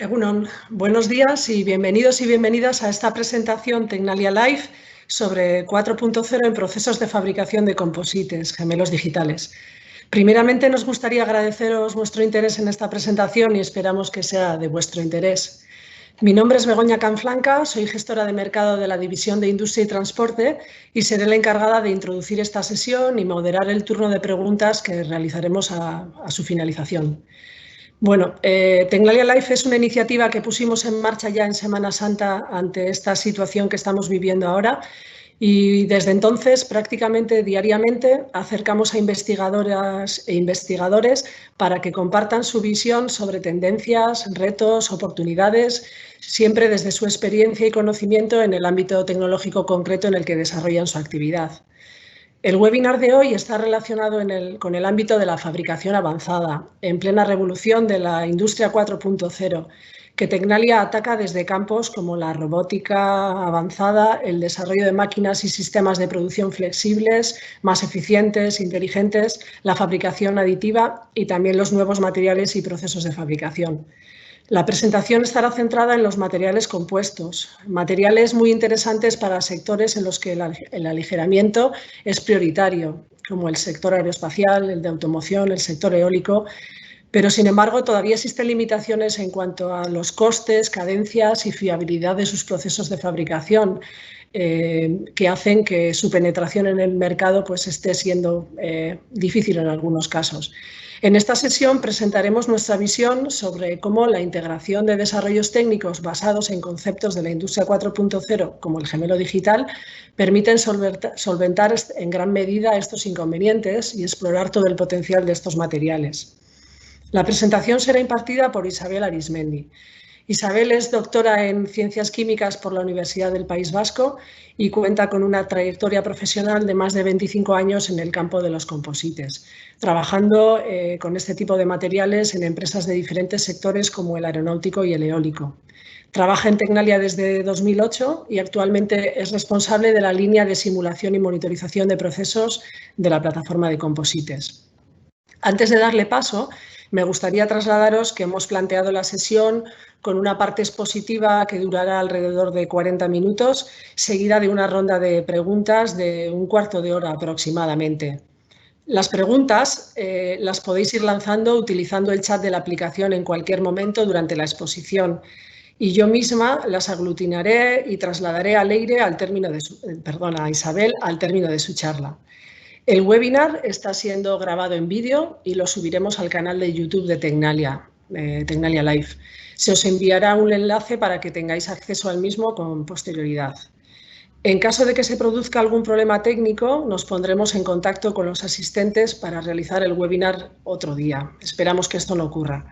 Egunon, buenos días y bienvenidas a esta presentación Tecnalia Live sobre 4.0 en procesos de fabricación de composites, gemelos digitales. Primeramente nos gustaría agradeceros vuestro interés en esta presentación y esperamos que sea de vuestro interés. Mi nombre es Begoña Canflanca, soy gestora de mercado de la División de Industria y Transporte y seré la encargada de introducir esta sesión y moderar el turno de preguntas que realizaremos a su finalización. Bueno, Tecnalia Life es una iniciativa que pusimos en marcha ya en Semana Santa ante esta situación que estamos viviendo ahora y desde entonces prácticamente diariamente acercamos a investigadoras e investigadores para que compartan su visión sobre tendencias, retos, oportunidades, siempre desde su experiencia y conocimiento en el ámbito tecnológico concreto en el que desarrollan su actividad. El webinar de hoy está relacionado con el ámbito de la fabricación avanzada, en plena revolución de la industria 4.0, que Tecnalia ataca desde campos como la robótica avanzada, el desarrollo de máquinas y sistemas de producción flexibles, más eficientes, inteligentes, la fabricación aditiva y también los nuevos materiales y procesos de fabricación. La presentación estará centrada en los materiales compuestos, materiales muy interesantes para sectores en los que el aligeramiento es prioritario, como el sector aeroespacial, el de automoción, el sector eólico, pero sin embargo todavía existen limitaciones en cuanto a los costes, cadencias y fiabilidad de sus procesos de fabricación, que hacen que su penetración en el mercado pues, esté siendo difícil en algunos casos. En esta sesión presentaremos nuestra visión sobre cómo la integración de desarrollos técnicos basados en conceptos de la industria 4.0, como el gemelo digital, permiten solventar en gran medida estos inconvenientes y explorar todo el potencial de estos materiales. La presentación será impartida por Isabel Arismendi. Isabel es doctora en Ciencias Químicas por la Universidad del País Vasco y cuenta con una trayectoria profesional de más de 25 años en el campo de los composites, trabajando con este tipo de materiales en empresas de diferentes sectores como el aeronáutico y el eólico. Trabaja en Tecnalia desde 2008 y actualmente es responsable de la línea de simulación y monitorización de procesos de la plataforma de composites. Antes de darle paso, me gustaría trasladaros que hemos planteado la sesión con una parte expositiva que durará alrededor de 40 minutos, seguida de una ronda de preguntas de un cuarto de hora aproximadamente. Las preguntas las podéis ir lanzando utilizando el chat de la aplicación en cualquier momento durante la exposición y yo misma las aglutinaré y trasladaré a Isabel al término de su charla. El webinar está siendo grabado en vídeo y lo subiremos al canal de YouTube de Tecnalia, Tecnalia Live. Se os enviará un enlace para que tengáis acceso al mismo con posterioridad. En caso de que se produzca algún problema técnico, nos pondremos en contacto con los asistentes para realizar el webinar otro día. Esperamos que esto no ocurra.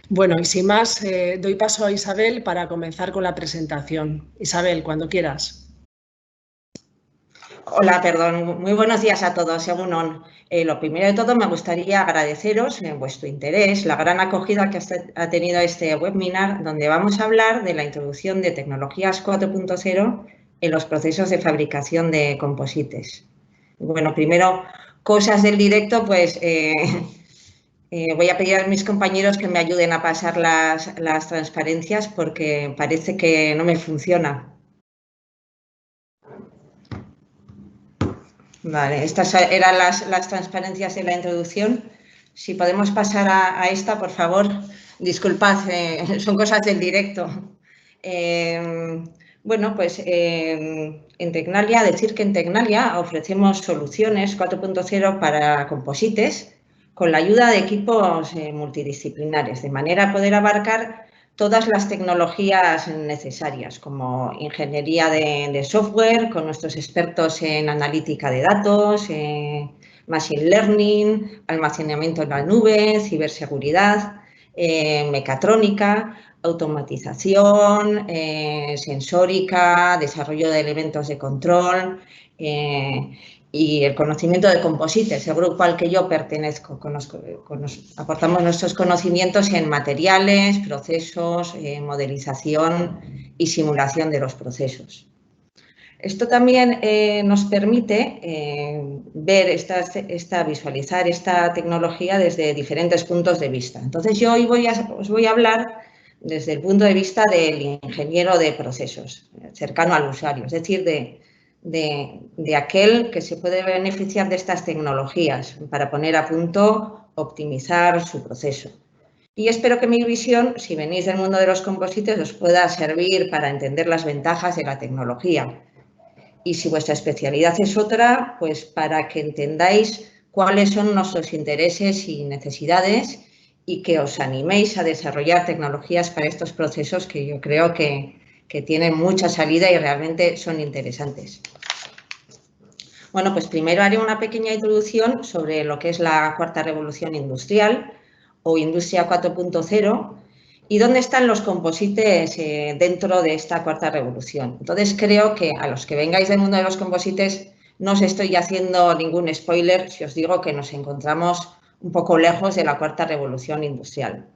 Bueno, y sin más, doy paso a Isabel para comenzar con la presentación. Isabel, cuando quieras. Hola, perdón. Muy buenos días a todos. Egunon. Lo primero de todo, me gustaría agradeceros vuestro interés, la gran acogida que ha tenido este webinar, donde vamos a hablar de la introducción de tecnologías 4.0 en los procesos de fabricación de composites. Bueno, primero, cosas del directo, pues voy a pedir a mis compañeros que me ayuden a pasar las transparencias porque parece que no me funciona. Vale, estas eran las transparencias de la introducción. Si podemos pasar a esta, por favor. Disculpad, son cosas del directo. Bueno, pues en Tecnalia, decir que en Tecnalia ofrecemos soluciones 4.0 para composites con la ayuda de equipos multidisciplinares, de manera a poder abarcar todas las tecnologías necesarias, como ingeniería de software, con nuestros expertos en analítica de datos, machine learning, almacenamiento en la nube, ciberseguridad, mecatrónica, automatización, sensórica, desarrollo de elementos de control y el conocimiento de composites, el grupo al que yo pertenezco. Aportamos nuestros conocimientos en materiales, procesos, modelización y simulación de los procesos. Esto también nos permite visualizar esta tecnología desde diferentes puntos de vista. Entonces, yo hoy os voy a hablar desde el punto de vista del ingeniero de procesos, cercano al usuario, es decir, de aquel que se puede beneficiar de estas tecnologías para poner a punto, optimizar su proceso. Y espero que mi visión, si venís del mundo de los composites, os pueda servir para entender las ventajas de la tecnología. Y si vuestra especialidad es otra, pues para que entendáis cuáles son nuestros intereses y necesidades y que os animéis a desarrollar tecnologías para estos procesos que yo creo que tienen mucha salida y realmente son interesantes. Bueno, pues primero haré una pequeña introducción sobre lo que es la cuarta revolución industrial o Industria 4.0 y dónde están los composites dentro de esta cuarta revolución. Entonces, creo que a los que vengáis del mundo de los composites no os estoy haciendo ningún spoiler si os digo que nos encontramos un poco lejos de la cuarta revolución industrial.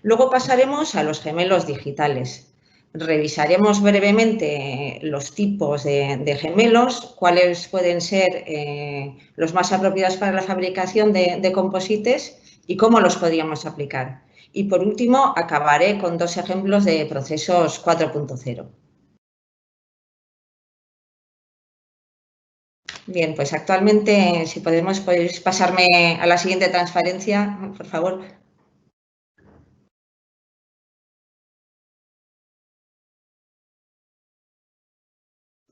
Luego pasaremos a los gemelos digitales. Revisaremos brevemente los tipos de gemelos, cuáles pueden ser los más apropiados para la fabricación de composites y cómo los podríamos aplicar. Y por último, acabaré con 2 ejemplos de procesos 4.0. Bien, pues actualmente, si podéis pasarme a la siguiente transparencia, por favor.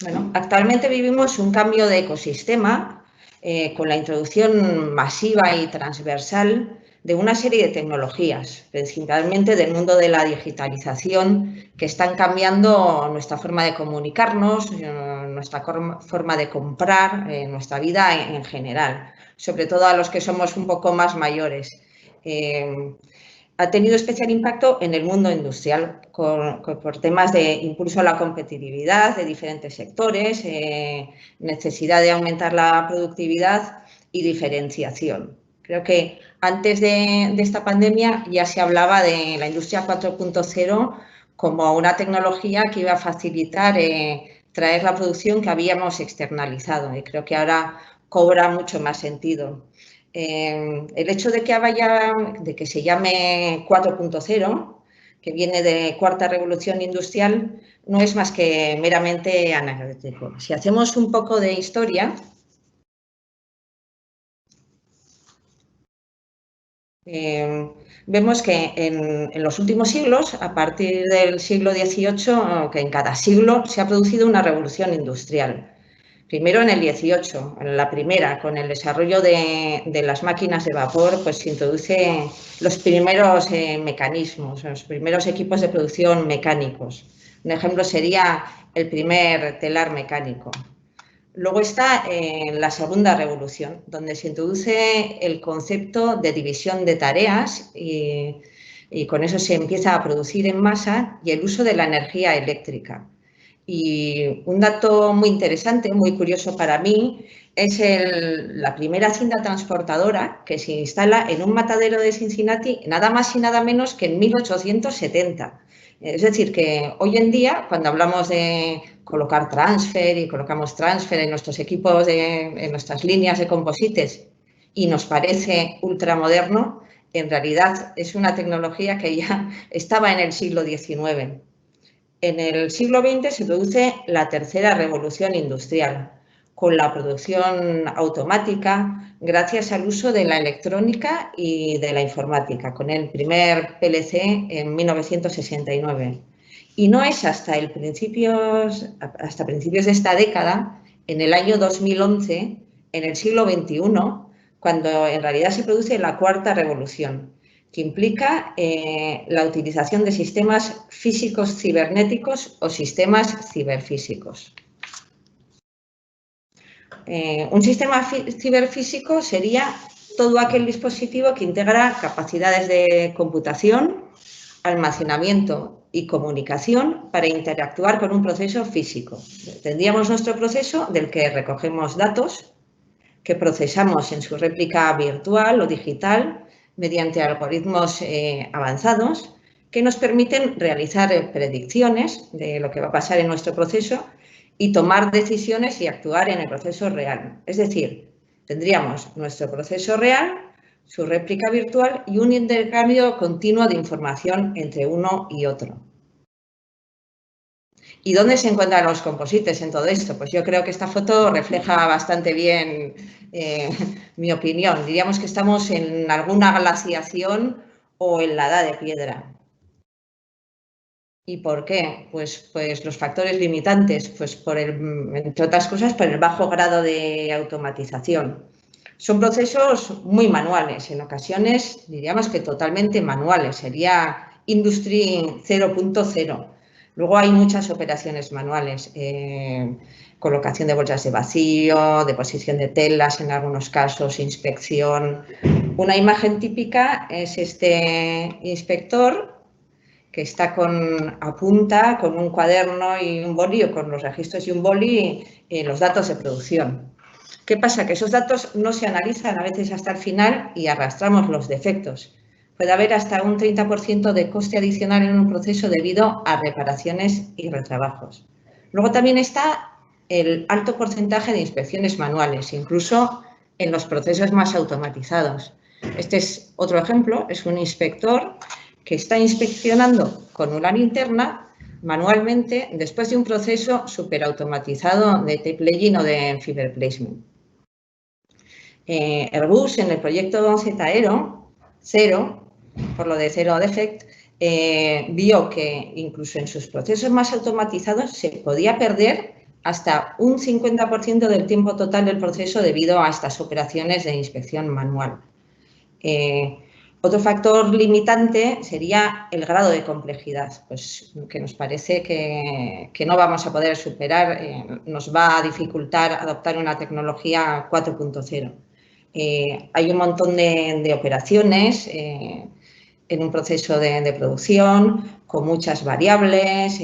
Bueno, actualmente vivimos un cambio de ecosistema con la introducción masiva y transversal de una serie de tecnologías, principalmente del mundo de la digitalización, que están cambiando nuestra forma de comunicarnos, nuestra forma de comprar, nuestra vida en general, sobre todo a los que somos un poco más mayores. Ha tenido especial impacto en el mundo industrial por temas de impulso a la competitividad de diferentes sectores, necesidad de aumentar la productividad y diferenciación. Creo que antes de esta pandemia ya se hablaba de la industria 4.0 como una tecnología que iba a facilitar traer la producción que habíamos externalizado y creo que ahora cobra mucho más sentido. El hecho de que se llame 4.0, que viene de cuarta revolución industrial, no es más que meramente anecdótico. Si hacemos un poco de historia, vemos que en los últimos siglos, a partir del siglo XVIII, que en cada siglo se ha producido una revolución industrial. Primero en el 18, en la primera, con el desarrollo de las máquinas de vapor, pues se introduce los primeros mecanismos, los primeros equipos de producción mecánicos. Un ejemplo sería el primer telar mecánico. Luego está la segunda revolución, donde se introduce el concepto de división de tareas y con eso se empieza a producir en masa y el uso de la energía eléctrica. Y un dato muy interesante, muy curioso para mí, es la primera cinta transportadora que se instala en un matadero de Cincinnati, nada más y nada menos que en 1870. Es decir, que hoy en día, cuando hablamos de colocar transfer y colocamos transfer en nuestros equipos, en nuestras líneas de composites, y nos parece ultramoderno, en realidad es una tecnología que ya estaba en el siglo XIX. En el siglo XX se produce la tercera revolución industrial, con la producción automática gracias al uso de la electrónica y de la informática, con el primer PLC en 1969. Y no es hasta principios de esta década, en el año 2011, en el siglo XXI, cuando en realidad se produce la cuarta revolución, que implica la utilización de sistemas físicos cibernéticos o sistemas ciberfísicos. Un sistema ciberfísico sería todo aquel dispositivo que integra capacidades de computación, almacenamiento y comunicación para interactuar con un proceso físico. Tendríamos nuestro proceso del que recogemos datos que procesamos en su réplica virtual o digital mediante algoritmos avanzados que nos permiten realizar predicciones de lo que va a pasar en nuestro proceso y tomar decisiones y actuar en el proceso real. Es decir, tendríamos nuestro proceso real su réplica virtual y un intercambio continuo de información entre uno y otro. ¿Y dónde se encuentran los composites en todo esto? Pues yo creo que esta foto refleja bastante bien mi opinión. Diríamos que estamos en alguna glaciación o en la edad de piedra. ¿Y por qué? Pues los factores limitantes, pues entre otras cosas, por el bajo grado de automatización. Son procesos muy manuales, en ocasiones diríamos que totalmente manuales, sería Industry 0.0. Luego hay muchas operaciones manuales, colocación de bolsas de vacío, deposición de telas en algunos casos, inspección. Una imagen típica es este inspector que está apunta con un cuaderno y un boli o con los registros y un boli los datos de producción. ¿Qué pasa? Que esos datos no se analizan a veces hasta el final y arrastramos los defectos. Puede haber hasta un 30% de coste adicional en un proceso debido a reparaciones y retrabajos. Luego también está el alto porcentaje de inspecciones manuales, incluso en los procesos más automatizados. Este es otro ejemplo, es un inspector que está inspeccionando con una linterna manualmente después de un proceso superautomatizado de tape laying o de fiber placement. Airbus en el proyecto Z0, por lo de Zero Defect, vio que incluso en sus procesos más automatizados se podía perder hasta un 50% del tiempo total del proceso debido a estas operaciones de inspección manual. Otro factor limitante sería el grado de complejidad, pues que nos parece que no vamos a poder superar, nos va a dificultar adoptar una tecnología 4.0. Hay un montón de operaciones en un proceso de producción con muchas variables,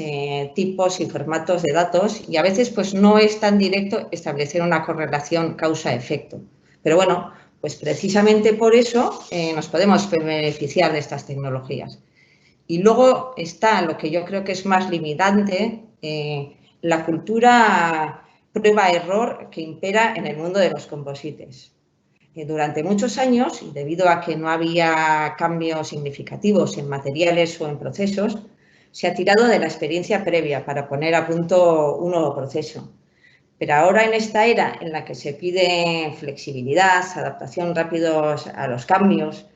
tipos y formatos de datos y a veces pues no es tan directo establecer una correlación causa-efecto. Pero bueno, pues precisamente por eso nos podemos beneficiar de estas tecnologías. Y luego está lo que yo creo que es más limitante, la cultura prueba-error que impera en el mundo de los composites. Durante muchos años, debido a que no había cambios significativos en materiales o en procesos, se ha tirado de la experiencia previa para poner a punto un nuevo proceso. Pero ahora en esta era en la que se pide flexibilidad, adaptación rápidos a los cambios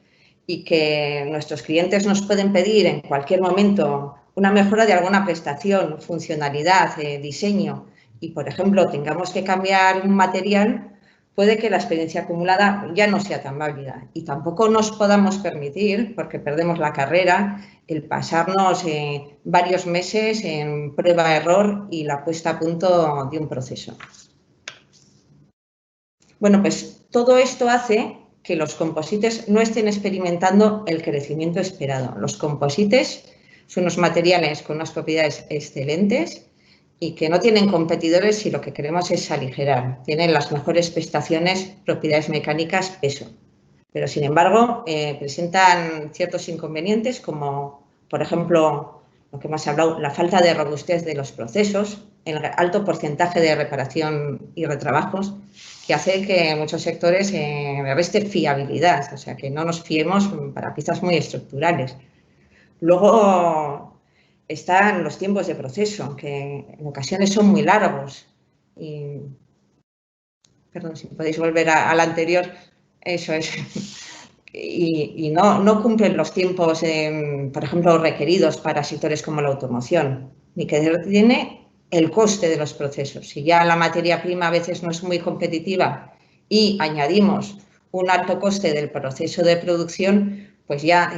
y que nuestros clientes nos pueden pedir en cualquier momento una mejora de alguna prestación, funcionalidad, diseño y, por ejemplo, tengamos que cambiar un material, puede que la experiencia acumulada ya no sea tan válida y tampoco nos podamos permitir, porque perdemos la carrera, el pasarnos varios meses en prueba-error y la puesta a punto de un proceso. Bueno, pues todo esto hace que los composites no estén experimentando el crecimiento esperado. Los composites son unos materiales con unas propiedades excelentes y que no tienen competidores si lo que queremos es aligerar. Tienen las mejores prestaciones, propiedades mecánicas, peso. Pero, sin embargo, presentan ciertos inconvenientes como, por ejemplo, lo que hemos hablado, la falta de robustez de los procesos, el alto porcentaje de reparación y retrabajos, que hace que en muchos sectores reste fiabilidad, o sea, que no nos fiemos para piezas muy estructurales. Luego están los tiempos de proceso, que en ocasiones son muy largos. Perdón, si podéis volver al anterior, eso es. Y no cumplen los tiempos, por ejemplo, requeridos para sectores como la automoción, ni que tiene el coste de los procesos. Si ya la materia prima a veces no es muy competitiva y añadimos un alto coste del proceso de producción, pues ya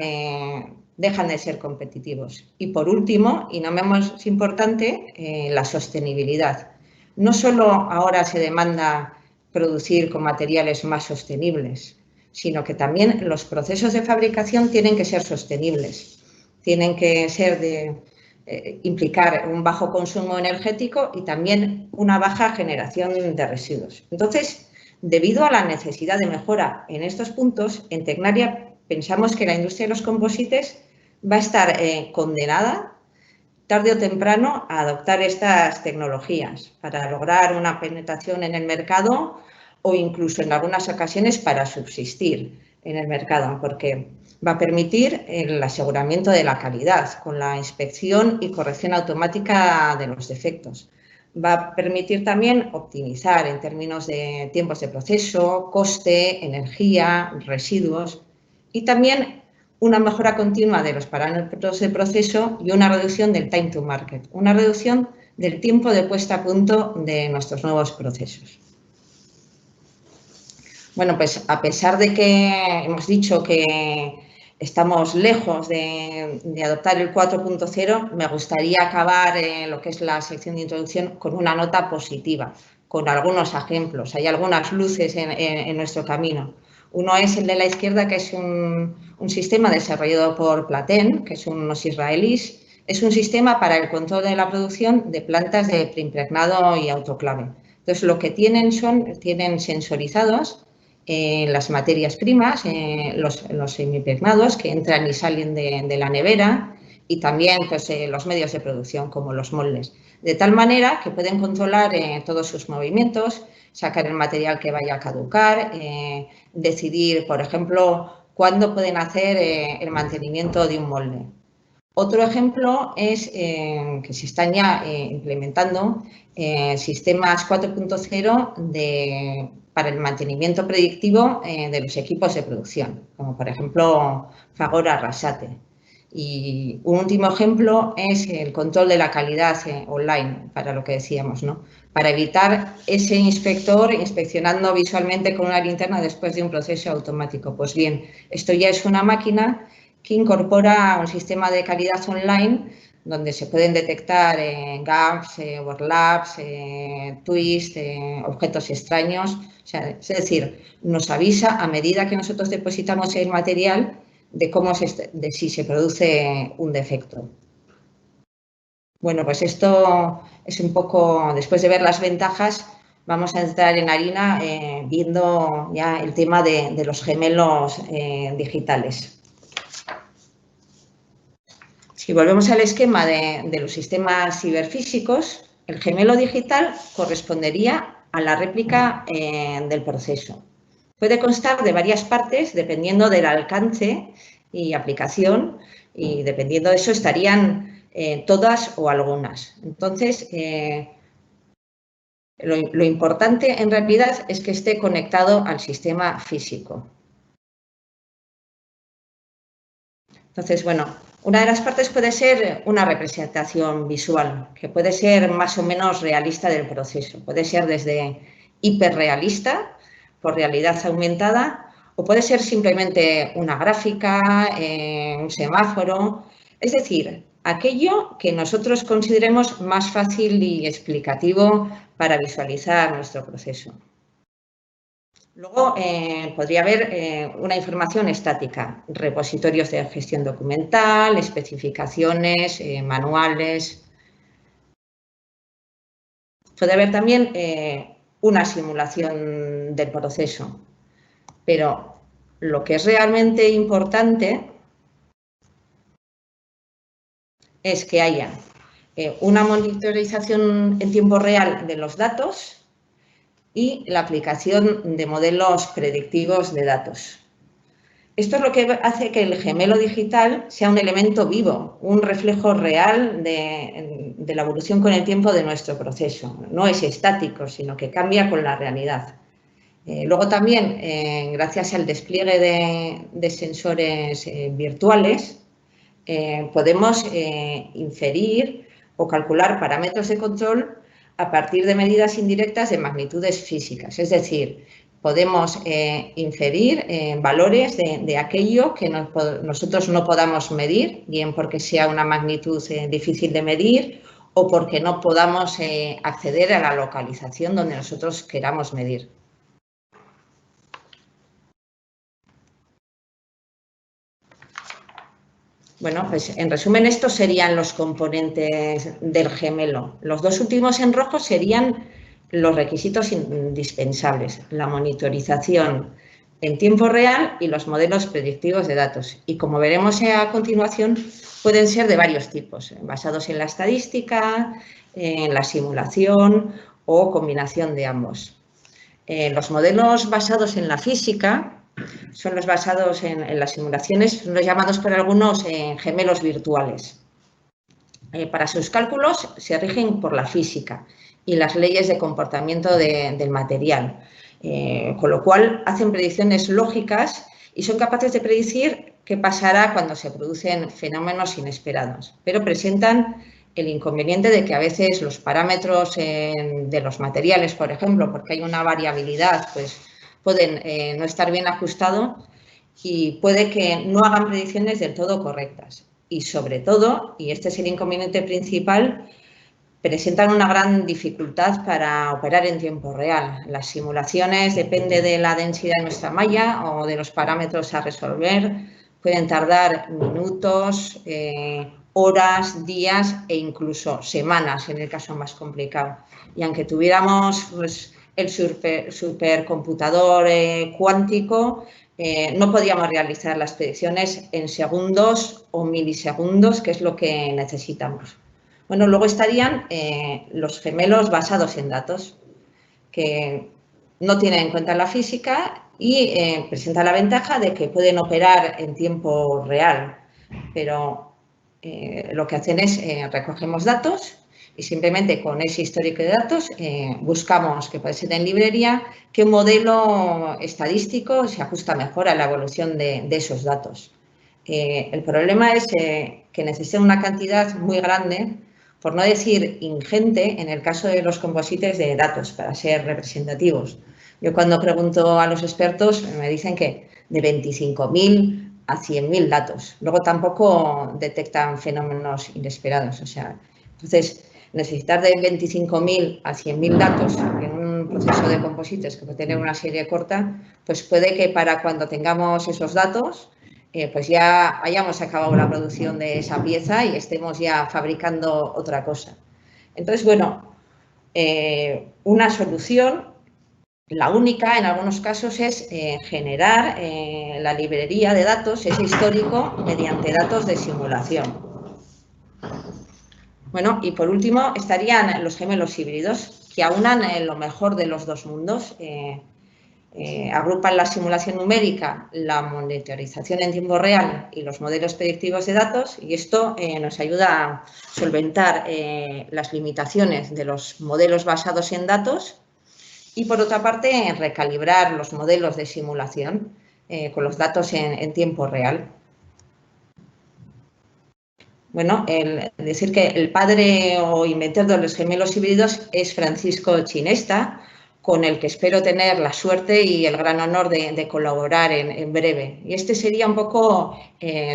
dejan de ser competitivos. Y por último, y no menos importante, la sostenibilidad. No solo ahora se demanda producir con materiales más sostenibles, sino que también los procesos de fabricación tienen que ser sostenibles, tienen que ser implicar un bajo consumo energético y también una baja generación de residuos. Entonces, debido a la necesidad de mejora en estos puntos, en Tecnalia pensamos que la industria de los composites va a estar condenada tarde o temprano a adoptar estas tecnologías para lograr una penetración en el mercado o incluso en algunas ocasiones para subsistir. en el mercado, porque va a permitir el aseguramiento de la calidad con la inspección y corrección automática de los defectos. Va a permitir también optimizar en términos de tiempos de proceso, coste, energía, residuos y también una mejora continua de los parámetros de proceso y una reducción del time to market, una reducción del tiempo de puesta a punto de nuestros nuevos procesos. Bueno, pues a pesar de que hemos dicho que estamos lejos de adoptar el 4.0, me gustaría acabar lo que es la sección de introducción con una nota positiva, con algunos ejemplos. Hay algunas luces en nuestro camino. Uno es el de la izquierda, que es un sistema desarrollado por Platen, que son unos israelíes. Es un sistema para el control de la producción de plantas de preimpregnado y autoclave. Entonces, lo que tienen sensorizados las materias primas, los semiimpregnados que entran y salen de la nevera y también pues, los medios de producción como los moldes. De tal manera que pueden controlar todos sus movimientos, sacar el material que vaya a caducar, decidir, por ejemplo, cuándo pueden hacer el mantenimiento de un molde. Otro ejemplo es que se están ya implementando sistemas 4.0 para el mantenimiento predictivo de los equipos de producción, como por ejemplo Fagor Arrasate. Y un último ejemplo es el control de la calidad online, para lo que decíamos, ¿no? Para evitar ese inspector inspeccionando visualmente con una linterna después de un proceso automático. Pues bien, esto ya es una máquina que incorpora un sistema de calidad online donde se pueden detectar gaps, overlaps, twists, objetos extraños. O sea, es decir, nos avisa a medida que nosotros depositamos el material de si se produce un defecto. Bueno, pues esto es un poco, después de ver las ventajas, vamos a entrar en harina viendo ya el tema de los gemelos digitales. Si volvemos al esquema de los sistemas ciberfísicos, el gemelo digital correspondería a la réplica del proceso. Puede constar de varias partes dependiendo del alcance y aplicación y dependiendo de eso estarían todas o algunas. Entonces, lo importante en realidad es que esté conectado al sistema físico. Entonces, bueno, una de las partes puede ser una representación visual, que puede ser más o menos realista del proceso. Puede ser desde hiperrealista, por realidad aumentada, o puede ser simplemente una gráfica, un semáforo. Es decir, aquello que nosotros consideremos más fácil y explicativo para visualizar nuestro proceso. Luego podría haber una información estática, repositorios de gestión documental, especificaciones, manuales. Puede haber también una simulación del proceso, pero lo que es realmente importante es que haya una monitorización en tiempo real de los datos y la aplicación de modelos predictivos de datos. Esto es lo que hace que el gemelo digital sea un elemento vivo, un reflejo real de la evolución con el tiempo de nuestro proceso. No es estático, sino que cambia con la realidad. Luego también, gracias al despliegue de sensores virtuales, podemos inferir o calcular parámetros de control a partir de medidas indirectas de magnitudes físicas. Es decir, podemos inferir valores de aquello que nosotros no podamos medir, bien porque sea una magnitud difícil de medir o porque no podamos acceder a la localización donde nosotros queramos medir. Bueno, pues en resumen estos serían los componentes del gemelo. Los dos últimos en rojo serían los requisitos indispensables, la monitorización en tiempo real y los modelos predictivos de datos. Y como veremos a continuación, pueden ser de varios tipos, basados en la estadística, en la simulación o combinación de ambos. Los modelos basados en la física Son los basados en las simulaciones, son los llamados por algunos gemelos virtuales. Para sus cálculos se rigen por la física y las leyes de comportamiento del material, con lo cual hacen predicciones lógicas y son capaces de predecir qué pasará cuando se producen fenómenos inesperados, pero presentan el inconveniente de que a veces los parámetros de los materiales, por ejemplo, porque hay una variabilidad, pues pueden no estar bien ajustados y puede que no hagan predicciones del todo correctas. Y sobre todo, y este es el inconveniente principal, presentan una gran dificultad para operar en tiempo real. Las simulaciones, depende de la densidad de nuestra malla o de los parámetros a resolver, pueden tardar minutos, horas, días e incluso semanas en el caso más complicado. Y aunque tuviéramos pues, el supercomputador cuántico, no podíamos realizar las predicciones en segundos o milisegundos, que es lo que necesitamos. Bueno, luego estarían los gemelos basados en datos, que no tienen en cuenta la física y presentan la ventaja de que pueden operar en tiempo real, pero lo que hacen es recogemos datos y simplemente con ese histórico de datos buscamos, que puede ser en librería, qué modelo estadístico se ajusta mejor a la evolución de esos datos. El problema es que necesitan una cantidad muy grande, por no decir ingente, en el caso de los composites de datos, para ser representativos. Yo cuando pregunto a los expertos me dicen que de 25.000 a 100.000 datos. Luego tampoco detectan fenómenos inesperados. O sea, entonces, necesitar de 25.000 a 100.000 datos en un proceso de composites que puede tener una serie corta, pues puede que para cuando tengamos esos datos, pues ya hayamos acabado la producción de esa pieza y estemos ya fabricando otra cosa. Entonces, bueno, una solución, la única en algunos casos, es generar la librería de datos, ese histórico, mediante datos de simulación. Bueno, y por último estarían los gemelos híbridos, que aunan lo mejor de los dos mundos. Agrupan la simulación numérica, la monitorización en tiempo real y los modelos predictivos de datos, y esto nos ayuda a solventar las limitaciones de los modelos basados en datos y, por otra parte, recalibrar los modelos de simulación con los datos en tiempo real. Bueno, decir que el padre o inventor de los gemelos híbridos es Francisco Chinesta, con el que espero tener la suerte y el gran honor de colaborar en breve. Y este sería un poco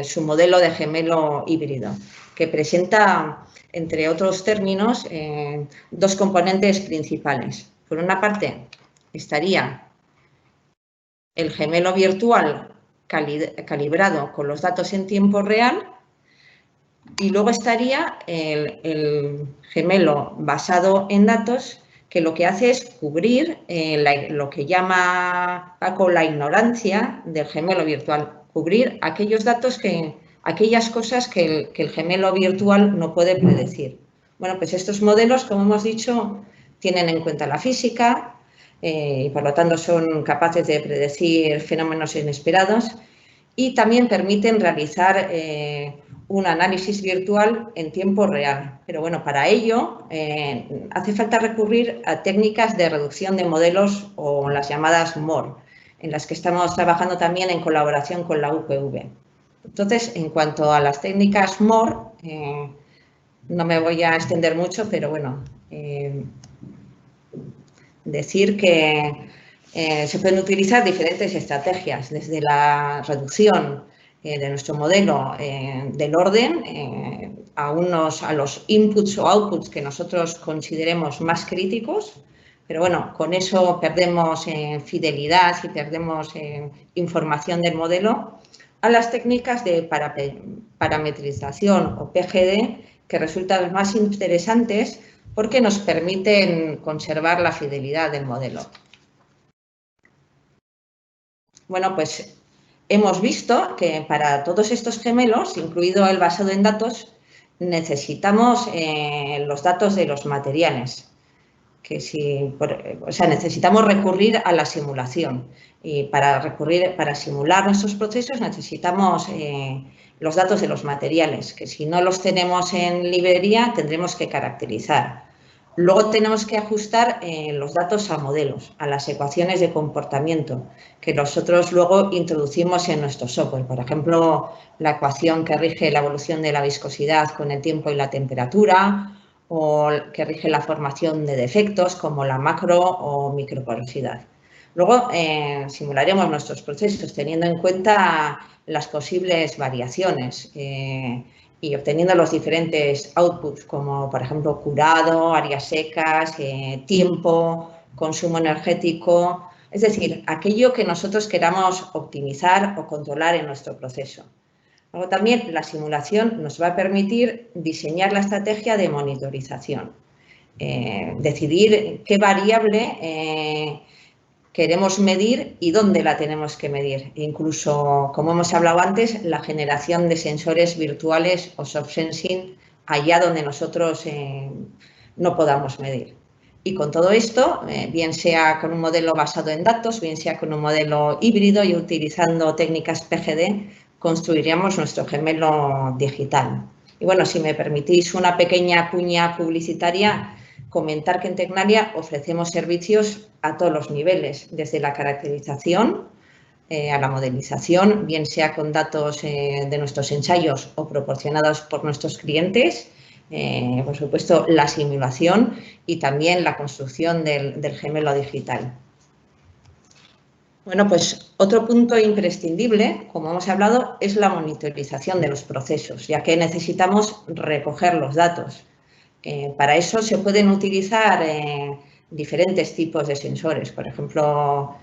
su modelo de gemelo híbrido, que presenta, entre otros términos, dos componentes principales. Por una parte, estaría el gemelo virtual calibrado con los datos en tiempo real, y luego estaría el gemelo basado en datos, que lo que hace es cubrir lo que llama Paco la ignorancia del gemelo virtual, cubrir aquellos datos aquellas cosas que el gemelo virtual no puede predecir. Bueno, pues estos modelos, como hemos dicho, tienen en cuenta la física y por lo tanto son capaces de predecir fenómenos inesperados y también permiten realizar un análisis virtual en tiempo real. Pero bueno, para ello hace falta recurrir a técnicas de reducción de modelos o las llamadas MOR, en las que estamos trabajando también en colaboración con la UPV. Entonces, en cuanto a las técnicas MOR, no me voy a extender mucho, pero bueno, decir que se pueden utilizar diferentes estrategias, desde la reducción de nuestro modelo del orden a los inputs o outputs que nosotros consideremos más críticos, pero bueno, con eso perdemos fidelidad y perdemos información del modelo, a las técnicas de parametrización o PGD, que resultan más interesantes porque nos permiten conservar la fidelidad del modelo. Bueno, pues hemos visto que para todos estos gemelos, incluido el basado en datos, necesitamos los datos de los materiales, que necesitamos recurrir a la simulación. Y para simular nuestros procesos necesitamos los datos de los materiales, que si no los tenemos en librería tendremos que caracterizar. Luego tenemos que ajustar los datos a modelos, a las ecuaciones de comportamiento, que nosotros luego introducimos en nuestro software. Por ejemplo, la ecuación que rige la evolución de la viscosidad con el tiempo y la temperatura, o que rige la formación de defectos como la macro o microporosidad. Luego simularemos nuestros procesos teniendo en cuenta las posibles variaciones y obteniendo los diferentes outputs como, por ejemplo, curado, áreas secas, tiempo, consumo energético, es decir, aquello que nosotros queramos optimizar o controlar en nuestro proceso. Luego también la simulación nos va a permitir diseñar la estrategia de monitorización, decidir qué variable queremos medir y dónde la tenemos que medir. Incluso, como hemos hablado antes, la generación de sensores virtuales o soft sensing allá donde nosotros no podamos medir. Y con todo esto, bien sea con un modelo basado en datos, bien sea con un modelo híbrido y utilizando técnicas PGD, construiríamos nuestro gemelo digital. Y bueno, si me permitís una pequeña cuña publicitaria, comentar que en Tecnalia ofrecemos servicios a todos los niveles, desde la caracterización a la modelización, bien sea con datos de nuestros ensayos o proporcionados por nuestros clientes, por supuesto la simulación y también la construcción del gemelo digital. Bueno, pues otro punto imprescindible, como hemos hablado, es la monitorización de los procesos, ya que necesitamos recoger los datos. Para eso se pueden utilizar diferentes tipos de sensores, por ejemplo,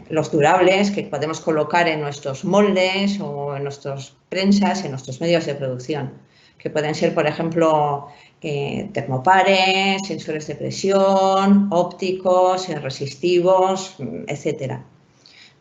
los durables que podemos colocar en nuestros moldes o en nuestras prensas, en nuestros medios de producción, que pueden ser, por ejemplo, termopares, sensores de presión, ópticos, resistivos, etcétera.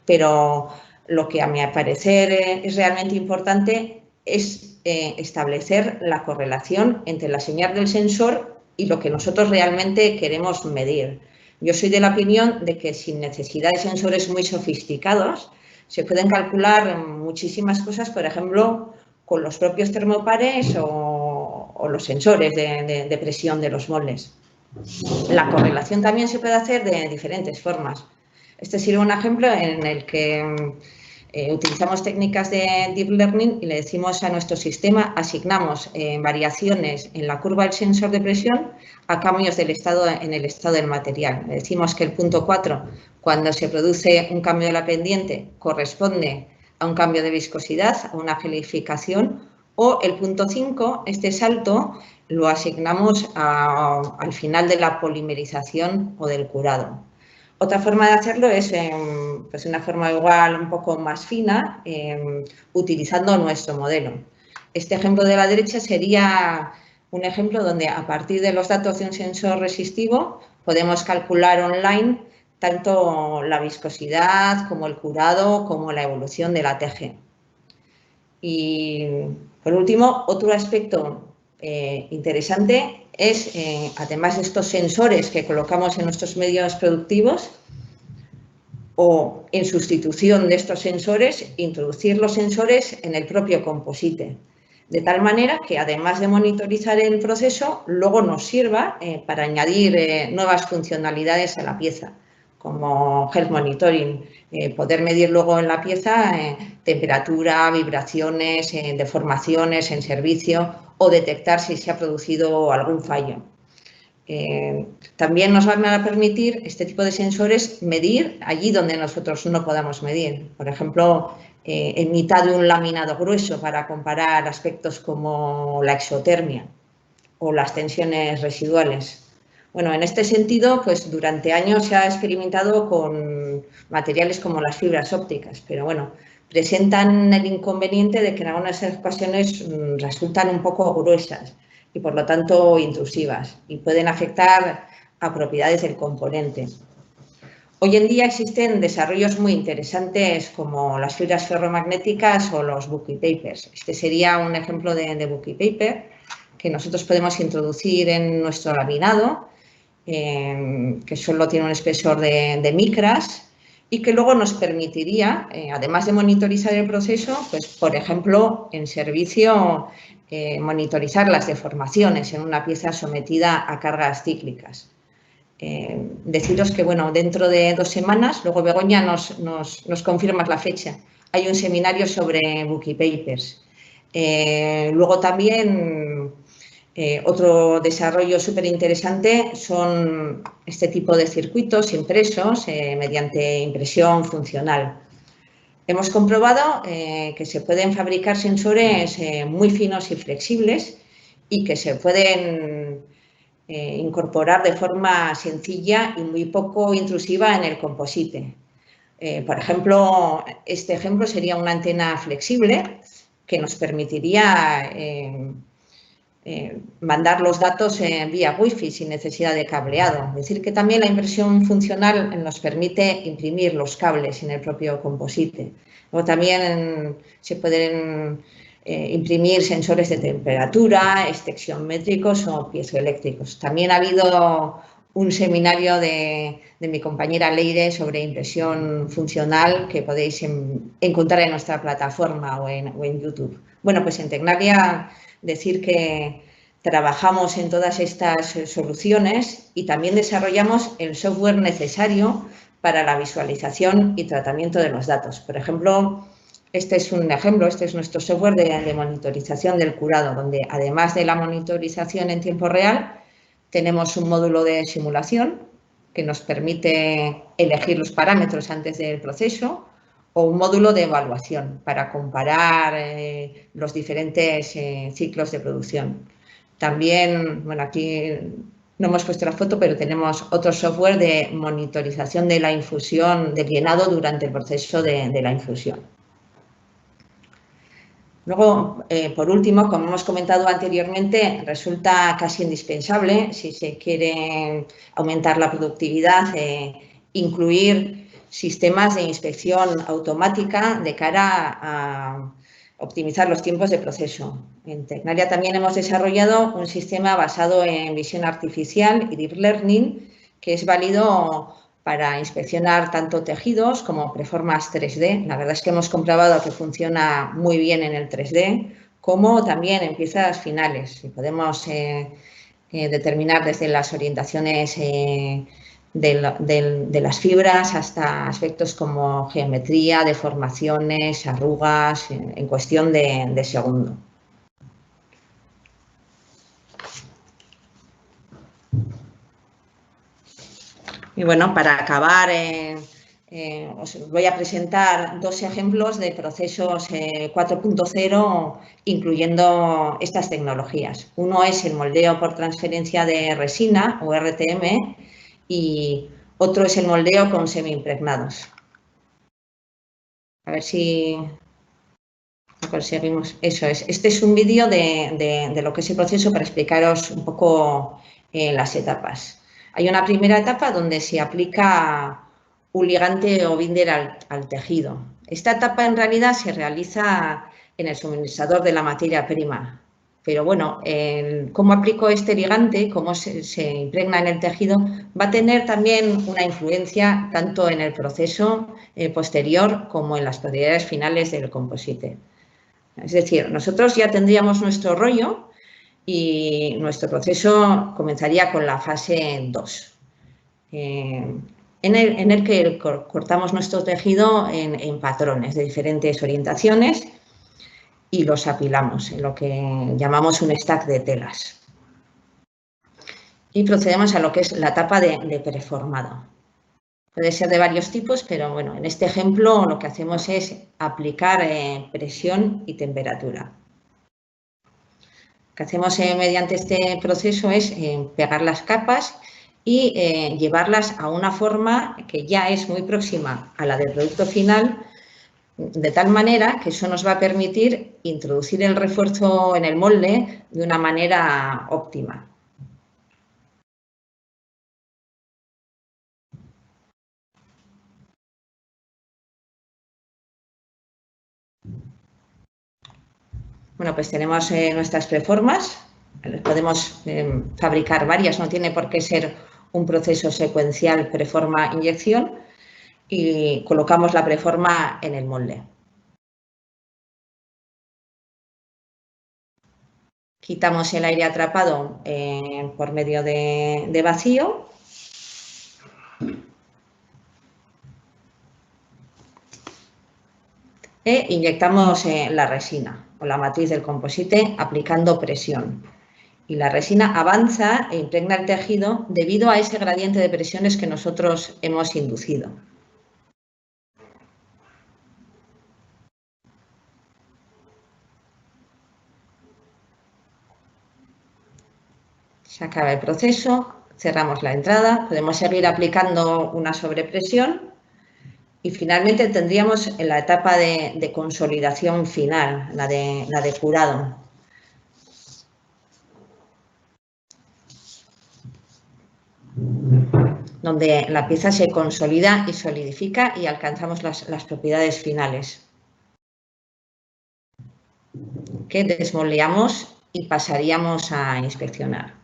Pero lo que a mi parecer es realmente importante es establecer la correlación entre la señal del sensor y lo que nosotros realmente queremos medir. Yo soy de la opinión de que sin necesidad de sensores muy sofisticados se pueden calcular muchísimas cosas, por ejemplo, con los propios termopares o los sensores de presión de los moldes. La correlación también se puede hacer de diferentes formas. Este sería un ejemplo en el que utilizamos técnicas de Deep Learning y le decimos a nuestro sistema, asignamos variaciones en la curva del sensor de presión a cambios en el estado del material. Le decimos que el punto 4, cuando se produce un cambio de la pendiente, corresponde a un cambio de viscosidad, a una gelificación, o el punto 5, este salto, lo asignamos al final de la polimerización o del curado. Otra forma de hacerlo es pues una forma igual un poco más fina, utilizando nuestro modelo. Este ejemplo de la derecha sería un ejemplo donde a partir de los datos de un sensor resistivo podemos calcular online tanto la viscosidad como el curado como la evolución de la TG. Y por último, otro aspecto interesante es, además de estos sensores que colocamos en nuestros medios productivos o en sustitución de estos sensores, introducir los sensores en el propio composite, de tal manera que además de monitorizar el proceso, luego nos sirva para añadir nuevas funcionalidades a la pieza, como health monitoring, poder medir luego en la pieza temperatura, vibraciones, deformaciones en servicio o detectar si se ha producido algún fallo. También nos van a permitir este tipo de sensores medir allí donde nosotros no podamos medir. Por ejemplo, en mitad de un laminado grueso para comparar aspectos como la exotermia o las tensiones residuales. Bueno, en este sentido, pues durante años se ha experimentado con materiales como las fibras ópticas, pero bueno, presentan el inconveniente de que en algunas ocasiones resultan un poco gruesas y por lo tanto intrusivas y pueden afectar a propiedades del componente. Hoy en día existen desarrollos muy interesantes como las fibras ferromagnéticas o los Bucky papers. Este sería un ejemplo de Bucky paper que nosotros podemos introducir en nuestro laminado que solo tiene un espesor de micras y que luego nos permitiría, además de monitorizar el proceso, pues, por ejemplo, en servicio, monitorizar las deformaciones en una pieza sometida a cargas cíclicas. Deciros que, bueno, dentro de 2 semanas, luego Begoña nos confirmas la fecha, hay un seminario sobre Bucky Papers. Luego también otro desarrollo súper interesante son este tipo de circuitos impresos mediante impresión funcional. Hemos comprobado que se pueden fabricar sensores muy finos y flexibles y que se pueden incorporar de forma sencilla y muy poco intrusiva en el composite. Por ejemplo, este ejemplo sería una antena flexible que nos permitiría mandar los datos vía Wi-Fi sin necesidad de cableado. Es decir, que también la impresión funcional nos permite imprimir los cables en el propio composite. Luego también se pueden imprimir sensores de temperatura, extensiómetros o piezoeléctricos. También ha habido un seminario de mi compañera Leire sobre impresión funcional que podéis encontrar en nuestra plataforma o en YouTube. Bueno, pues en Tecnalia decir que trabajamos en todas estas soluciones y también desarrollamos el software necesario para la visualización y tratamiento de los datos. Por ejemplo, este es un ejemplo, este es nuestro software de monitorización del curado, donde además de la monitorización en tiempo real, tenemos un módulo de simulación que nos permite elegir los parámetros antes del proceso o un módulo de evaluación para comparar los diferentes ciclos de producción. También, bueno, aquí no hemos puesto la foto, pero tenemos otro software de monitorización de la infusión, del llenado durante el proceso de la infusión. Luego, por último, como hemos comentado anteriormente, resulta casi indispensable, si se quiere aumentar la productividad, incluir sistemas de inspección automática de cara a optimizar los tiempos de proceso. En Tecnalia también hemos desarrollado un sistema basado en visión artificial y deep learning, que es válido para inspeccionar tanto tejidos como preformas 3D. La verdad es que hemos comprobado que funciona muy bien en el 3D, como también en piezas finales. Y podemos determinar desde las orientaciones de las fibras hasta aspectos como geometría, deformaciones, arrugas, en cuestión de segundo. Y bueno, para acabar, os voy a presentar 2 ejemplos de procesos 4.0 incluyendo estas tecnologías. Uno es el moldeo por transferencia de resina o RTM y otro es el moldeo con semi-impregnados. A ver si conseguimos. Eso es. Este es un vídeo de lo que es el proceso para explicaros un poco las etapas. Hay una primera etapa donde se aplica un ligante o binder al tejido. Esta etapa en realidad se realiza en el suministrador de la materia prima. Pero bueno, cómo aplico este ligante, cómo se impregna en el tejido, va a tener también una influencia tanto en el proceso posterior como en las propiedades finales del composite. Es decir, nosotros ya tendríamos nuestro rollo y nuestro proceso comenzaría con la fase 2, en el que cortamos nuestro tejido en patrones de diferentes orientaciones y los apilamos en lo que llamamos un stack de telas. Y procedemos a lo que es la etapa de preformado. Puede ser de varios tipos, pero bueno, en este ejemplo lo que hacemos es aplicar presión y temperatura. Lo que hacemos mediante este proceso es pegar las capas y llevarlas a una forma que ya es muy próxima a la del producto final, de tal manera que eso nos va a permitir introducir el refuerzo en el molde de una manera óptima. Bueno, pues tenemos nuestras preformas, podemos fabricar varias, no tiene por qué ser un proceso secuencial preforma-inyección y colocamos la preforma en el molde. Quitamos el aire atrapado por medio de vacío. E inyectamos la resina o la matriz del composite aplicando presión. Y la resina avanza e impregna el tejido debido a ese gradiente de presiones que nosotros hemos inducido. Se acaba el proceso, cerramos la entrada, podemos seguir aplicando una sobrepresión y finalmente tendríamos la etapa de consolidación final, la de curado. Donde la pieza se consolida y solidifica y alcanzamos las propiedades finales, que desmoldeamos y pasaríamos a inspeccionar.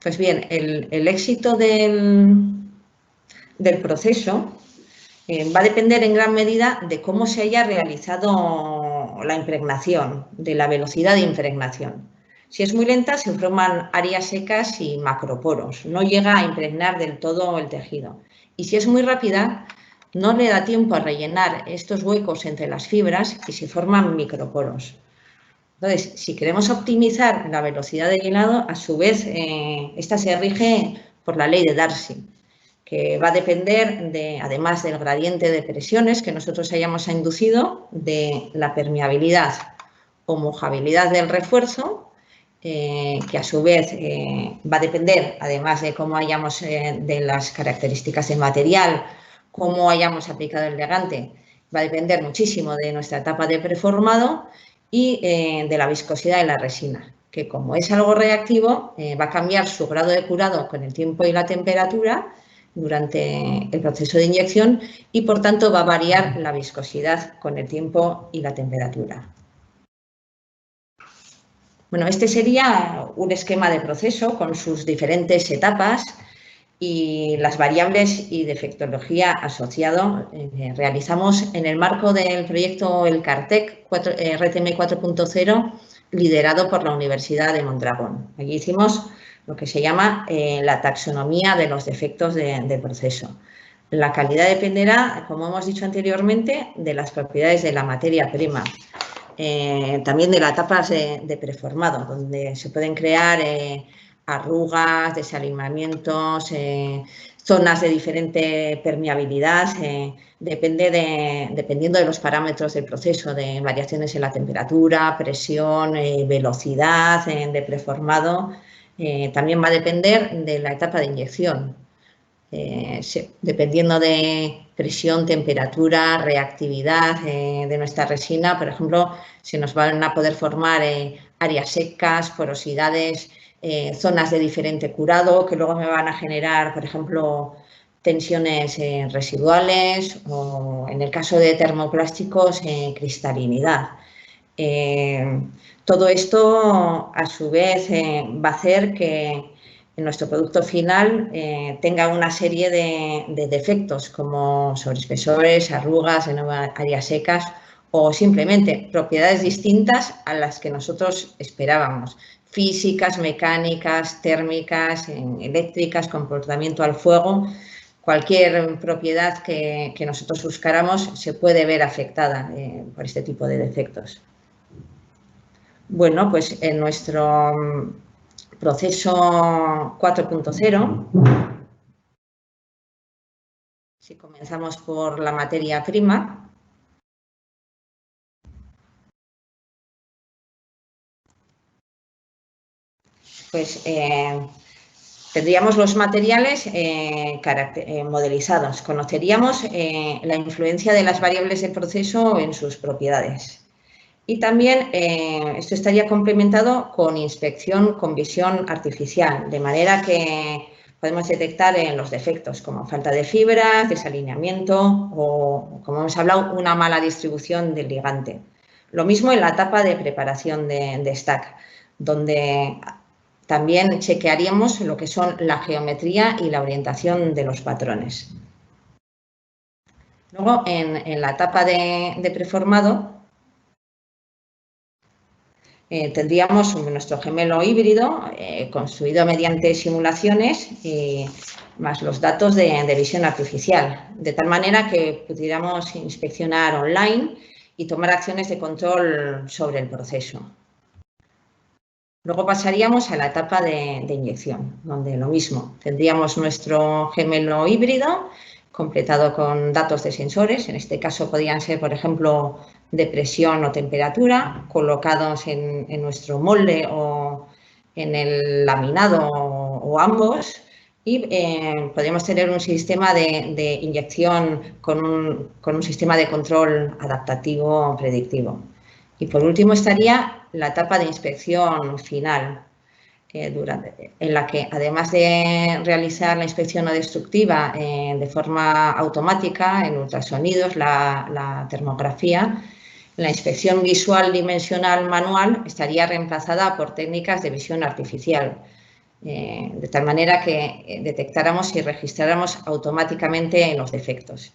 Pues bien, el éxito del proceso va a depender en gran medida de cómo se haya realizado la impregnación, de la velocidad de impregnación. Si es muy lenta, se forman áreas secas y macroporos, no llega a impregnar del todo el tejido. Y si es muy rápida, no le da tiempo a rellenar estos huecos entre las fibras y se forman microporos. Entonces, si queremos optimizar la velocidad de llenado, a su vez, esta se rige por la ley de Darcy, que va a depender, además del gradiente de presiones que nosotros hayamos inducido, de la permeabilidad o mojabilidad del refuerzo, que a su vez va a depender, además de cómo hayamos, de las características del material, cómo hayamos aplicado el ligante, va a depender muchísimo de nuestra etapa de preformado y de la viscosidad de la resina, que como es algo reactivo, va a cambiar su grado de curado con el tiempo y la temperatura durante el proceso de inyección y, por tanto, va a variar la viscosidad con el tiempo y la temperatura. Bueno, este sería un esquema de proceso con sus diferentes etapas y las variables y defectología asociado realizamos en el marco del proyecto El Cartec RTM 4.0 liderado por la Universidad de Mondragón. Allí hicimos lo que se llama la taxonomía de los defectos del proceso. La calidad dependerá, como hemos dicho anteriormente, de las propiedades de la materia prima. También de las etapas de preformado, donde se pueden crear arrugas, desalineamientos, zonas de diferente permeabilidad, dependiendo de los parámetros del proceso, de variaciones en la temperatura, presión, velocidad de preformado. También va a depender de la etapa de inyección, dependiendo de presión, temperatura, reactividad de nuestra resina. Por ejemplo, se nos van a poder formar áreas secas, porosidades, zonas de diferente curado que luego me van a generar, por ejemplo, tensiones residuales o, en el caso de termoplásticos, cristalinidad. Todo esto, a su vez, va a hacer que nuestro producto final tenga una serie de defectos como sobreespesores, arrugas, áreas secas o simplemente propiedades distintas a las que nosotros esperábamos. Físicas, mecánicas, térmicas, eléctricas, comportamiento al fuego. Cualquier propiedad que nosotros buscáramos se puede ver afectada por este tipo de defectos. Bueno, pues en nuestro proceso 4.0, si comenzamos por la materia prima, pues tendríamos los materiales modelizados, conoceríamos la influencia de las variables del proceso en sus propiedades. Y también esto estaría complementado con inspección con visión artificial, de manera que podemos detectar los defectos como falta de fibras, desalineamiento o, como hemos hablado, una mala distribución del ligante. Lo mismo en la etapa de preparación de stack, donde también chequearíamos lo que son la geometría y la orientación de los patrones. Luego, en la etapa de preformado, tendríamos nuestro gemelo híbrido construido mediante simulaciones más los datos de visión artificial, de tal manera que pudiéramos inspeccionar online y tomar acciones de control sobre el proceso. Luego pasaríamos a la etapa de inyección, donde lo mismo, tendríamos nuestro gemelo híbrido completado con datos de sensores, en este caso podrían ser, por ejemplo, de presión o temperatura, colocados en nuestro molde o en el laminado o ambos, y podríamos tener un sistema de inyección con un sistema de control adaptativo predictivo. Y por último estaría la etapa de inspección final, en la que, además de realizar la inspección no destructiva de forma automática en ultrasonidos, la termografía, la inspección visual dimensional manual estaría reemplazada por técnicas de visión artificial, de tal manera que detectáramos y registráramos automáticamente los defectos.